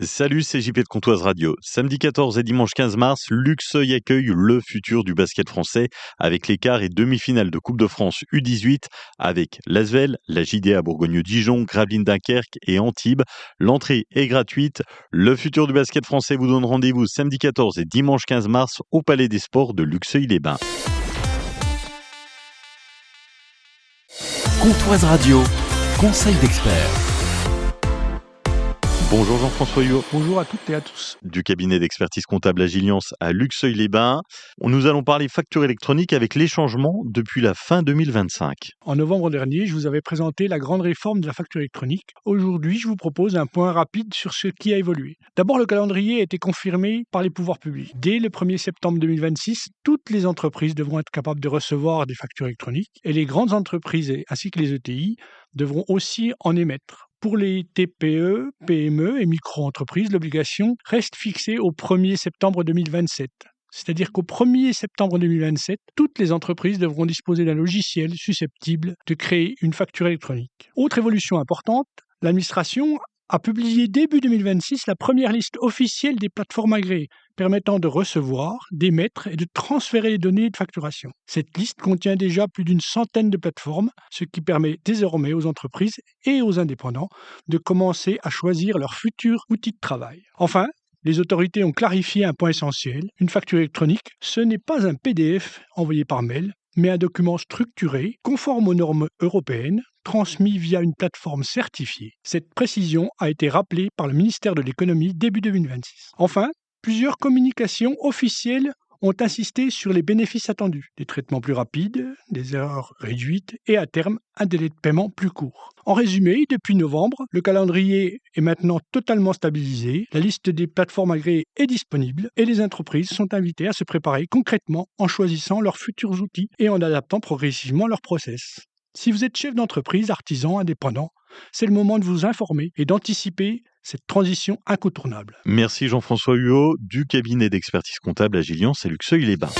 Salut, c'est JP de Comptoise Radio. Samedi 14 et dimanche 15 mars, Luxeuil accueille le futur du basket français avec les quarts et demi-finales de Coupe de France U18 avec l'Asvel, la JDA Bourgogne-Dijon, Gravelines Dunkerque et Antibes. L'entrée est gratuite. Le futur du basket français vous donne rendez-vous samedi 14 et dimanche 15 mars au Palais des Sports de Luxeuil-les-Bains. Comptoise Radio, conseil d'expert. Bonjour Jean-François Huot. Bonjour à toutes et à tous. Du cabinet d'expertise comptable Agiliance à Luxeuil-les-Bains. Nous allons parler facture électronique avec les changements depuis la fin 2025. En novembre dernier, je vous avais présenté la grande réforme de la facture électronique. Aujourd'hui, je vous propose un point rapide sur ce qui a évolué. D'abord, le calendrier a été confirmé par les pouvoirs publics. Dès le 1er septembre 2026, toutes les entreprises devront être capables de recevoir des factures électroniques et les grandes entreprises ainsi que les ETI devront aussi en émettre. Pour les TPE, PME et micro-entreprises, l'obligation reste fixée au 1er septembre 2027. C'est-à-dire qu'au 1er septembre 2027, toutes les entreprises devront disposer d'un logiciel susceptible de créer une facture électronique. Autre évolution importante, l'administration a publié début 2026 la première liste officielle des plateformes agréées permettant de recevoir, d'émettre et de transférer les données de facturation. Cette liste contient déjà plus d'une centaine de plateformes, ce qui permet désormais aux entreprises et aux indépendants de commencer à choisir leur futur outil de travail. Enfin, les autorités ont clarifié un point essentiel. Une facture électronique, ce n'est pas un PDF envoyé par mail, mais un document structuré, conforme aux normes européennes, transmis via une plateforme certifiée. Cette précision a été rappelée par le ministère de l'Économie début 2026. Enfin, plusieurs communications officielles ont insisté sur les bénéfices attendus, des traitements plus rapides, des erreurs réduites et à terme un délai de paiement plus court. En résumé, depuis novembre, le calendrier est maintenant totalement stabilisé, la liste des plateformes agréées est disponible et les entreprises sont invitées à se préparer concrètement en choisissant leurs futurs outils et en adaptant progressivement leurs process. Si vous êtes chef d'entreprise, artisan, indépendant, c'est le moment de vous informer et d'anticiper cette transition incontournable. Merci Jean-François Huot du cabinet d'expertise comptable Agiliance à Luxeuil-les-Bains.